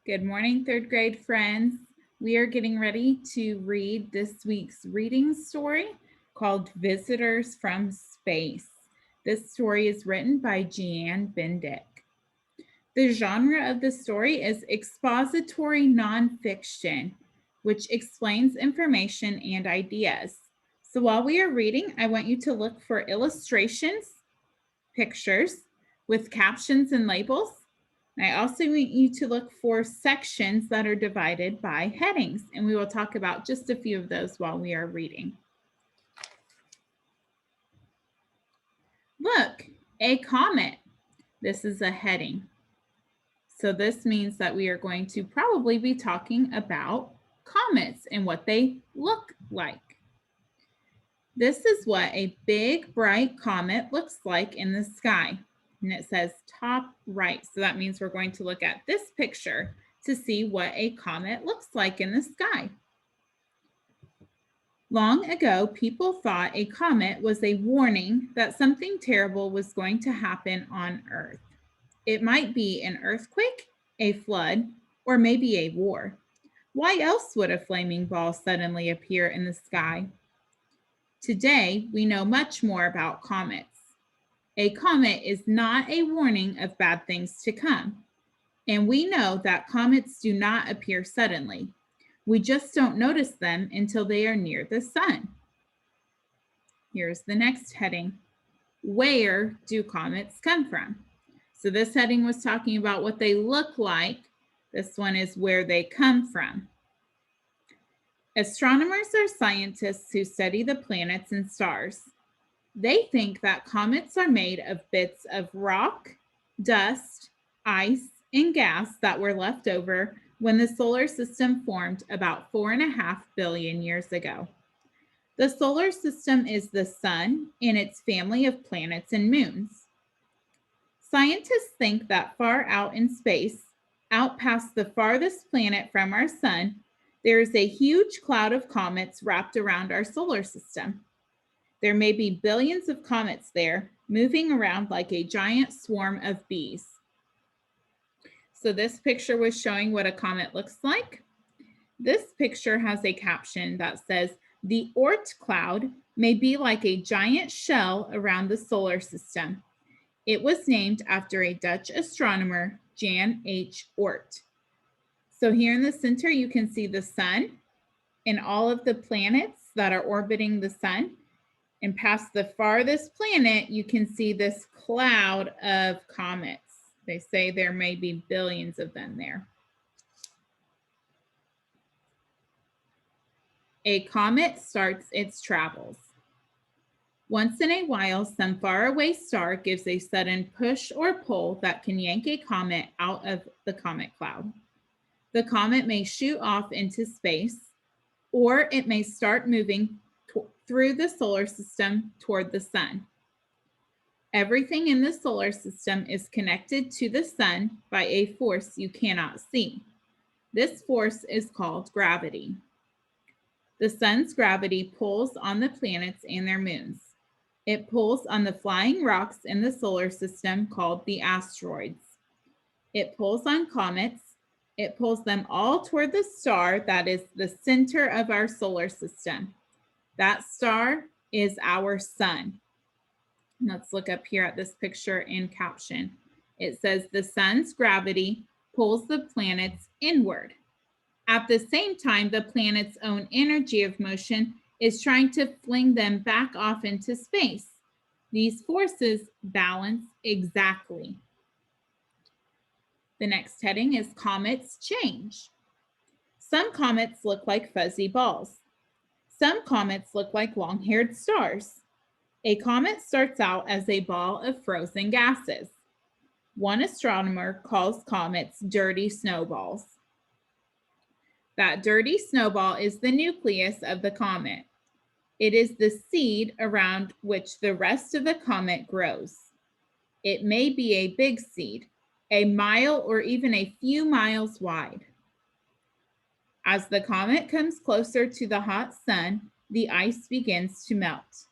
Good morning, third grade friends. We are getting ready to read this week's reading story called Visitors from Space. This story is written by Jeanne Bendick. The genre of the story is expository nonfiction, which explains information and ideas. So while we are reading, I want you to look for illustrations, pictures with captions and labels. I also want you to look for sections that are divided by headings, and we will talk about just a few of those while we are reading. Look, a comet. This is a heading. So this means that we are going to probably be talking about comets and what they look like. This is what a big, bright comet looks like in the sky. And it says top right. So that means we're going to look at this picture to see what a comet looks like in the sky. Long ago, people thought a comet was a warning that something terrible was going to happen on Earth. It might be an earthquake, a flood, or maybe a war. Why else would a flaming ball suddenly appear in the sky? Today, we know much more about comets. A comet is not a warning of bad things to come. And we know that comets do not appear suddenly. We just don't notice them until they are near the sun. Here's the next heading. Where do comets come from? So this heading was talking about what they look like. This one is where they come from. Astronomers are scientists who study the planets and stars. They think that comets are made of bits of rock, dust, ice, and gas that were left over when the solar system formed about 4.5 billion years ago. The solar system is the sun and its family of planets and moons. Scientists think that far out in space, out past the farthest planet from our sun, there is a huge cloud of comets wrapped around our solar system. There may be billions of comets there, moving around like a giant swarm of bees. So this picture was showing what a comet looks like. This picture has a caption that says, the Oort cloud may be like a giant shell around the solar system. It was named after a Dutch astronomer, Jan H. Oort. So here in the center, you can see the sun and all of the planets that are orbiting the sun. And past the farthest planet, you can see this cloud of comets. They say there may be billions of them there. A comet starts its travels. Once in a while, some faraway star gives a sudden push or pull that can yank a comet out of the comet cloud. The comet may shoot off into space, or it may start moving through the solar system toward the sun. Everything in the solar system is connected to the sun by a force you cannot see. This force is called gravity. The sun's gravity pulls on the planets and their moons. It pulls on the flying rocks in the solar system called the asteroids. It pulls on comets. It pulls them all toward the star that is the center of our solar system. That star is our sun. Let's look up here at this picture in caption. It says the sun's gravity pulls the planets inward. At the same time, the planet's own energy of motion is trying to fling them back off into space. These forces balance exactly. The next heading is comets change. Some comets look like fuzzy balls. Some comets look like long-haired stars. A comet starts out as a ball of frozen gases. One astronomer calls comets dirty snowballs. That dirty snowball is the nucleus of the comet. It is the seed around which the rest of the comet grows. It may be a big seed, a mile or even a few miles wide. As the comet comes closer to the hot sun, the ice begins to melt.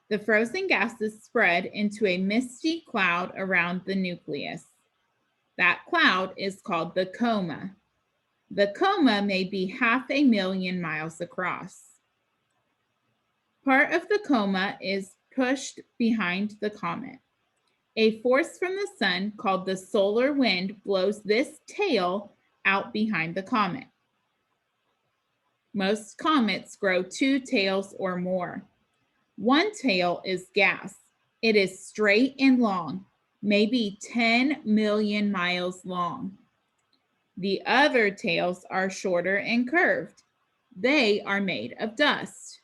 The frozen gases spread into a misty cloud around the nucleus. That cloud is called the coma. The coma may be 500,000 miles across. Part of the coma is pushed behind the comet. A force from the sun called the solar wind blows this tail out behind the comet. Most comets grow 2 tails or more. One tail is gas. It is straight and long, maybe 10 million miles long. The other tails are shorter and curved. They are made of dust.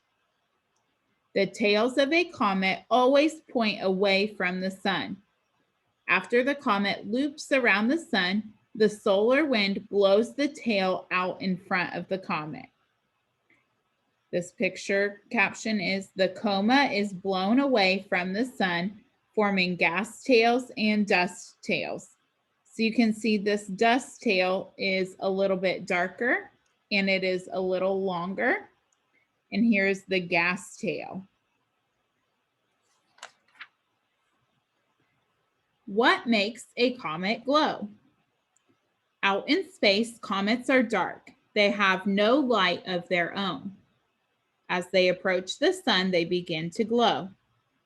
The tails of a comet always point away from the sun. After the comet loops around the sun, the solar wind blows the tail out in front of the comet. This picture caption is, "The coma is blown away from the sun, forming gas tails and dust tails." So you can see this dust tail is a little bit darker and it is a little longer. And here's the gas tail. What makes a comet glow? Out in space, comets are dark. They have no light of their own. As they approach the sun, they begin to glow.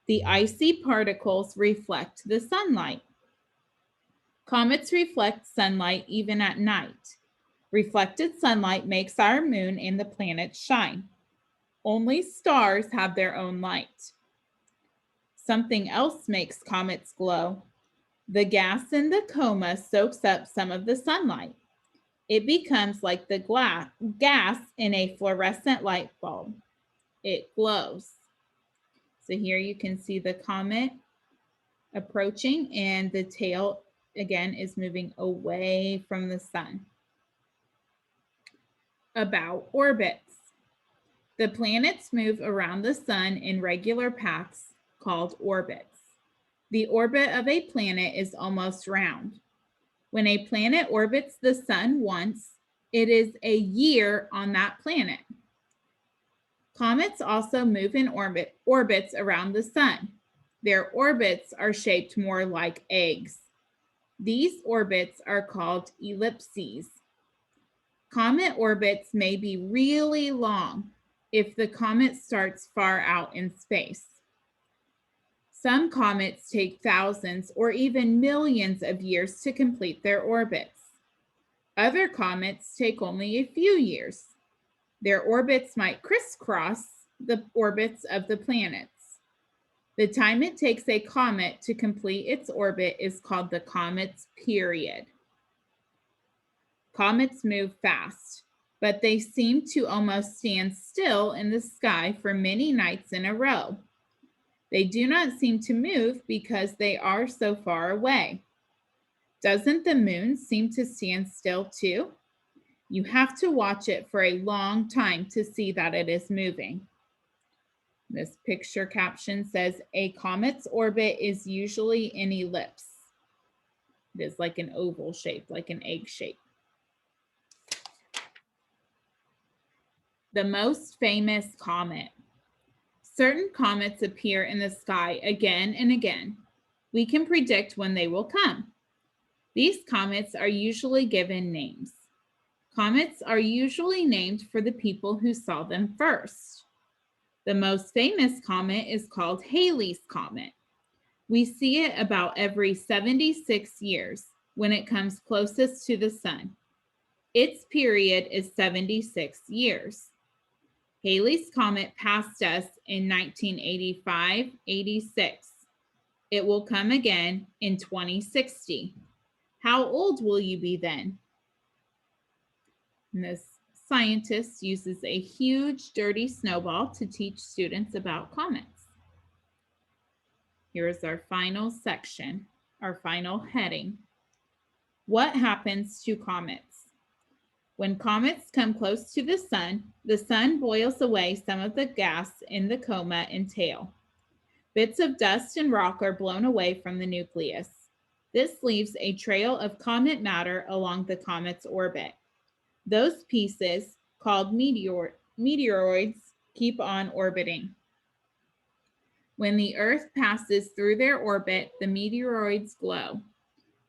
The icy particles reflect the sunlight. Comets reflect sunlight even at night. Reflected sunlight makes our moon and the planets shine. Only stars have their own light. Something else makes comets glow. The gas in the coma soaks up some of the sunlight. It becomes like the gas in a fluorescent light bulb. It glows. So here you can see the comet approaching and the tail again is moving away from the sun. About orbits. The planets move around the sun in regular paths called orbits. The orbit of a planet is almost round. When a planet orbits the sun once, it is a year on that planet. Comets also move in orbits around the sun. Their orbits are shaped more like eggs. These orbits are called ellipses. Comet orbits may be really long if the comet starts far out in space. Some comets take thousands or even millions of years to complete their orbits. Other comets take only a few years. Their orbits might crisscross the orbits of the planets. The time it takes a comet to complete its orbit is called the comet's period. Comets move fast, but they seem to almost stand still in the sky for many nights in a row. They do not seem to move because they are so far away. Doesn't the moon seem to stand still too? You have to watch it for a long time to see that it is moving. This picture caption says, "A comet's orbit is usually an ellipse." It is like an oval shape, like an egg shape. The most famous comet. Certain comets appear in the sky again and again. We can predict when they will come. These comets are usually given names. Comets are usually named for the people who saw them first. The most famous comet is called Halley's Comet. We see it about every 76 years when it comes closest to the sun. Its period is 76 years. Halley's Comet passed us in 1985-86. It will come again in 2060. How old will you be then? And this scientist uses a huge dirty snowball to teach students about comets. Here is our final section, our final heading. What happens to comets? When comets come close to the sun boils away some of the gas in the coma and tail. Bits of dust and rock are blown away from the nucleus. This leaves a trail of comet matter along the comet's orbit. Those pieces, called meteoroids, keep on orbiting. When the Earth passes through their orbit, the meteoroids glow.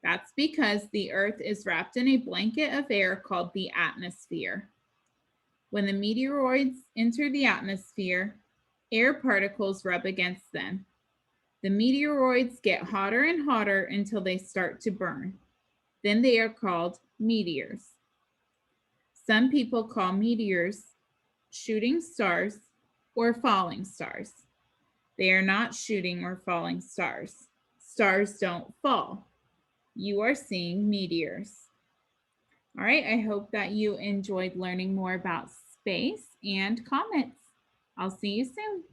That's because the Earth is wrapped in a blanket of air called the atmosphere. When the meteoroids enter the atmosphere, air particles rub against them. The meteoroids get hotter and hotter until they start to burn. Then they are called meteors. Some people call meteors shooting stars or falling stars. They are not shooting or falling stars. Stars don't fall. You are seeing meteors. All right, I hope that you enjoyed learning more about space and comets. I'll see you soon.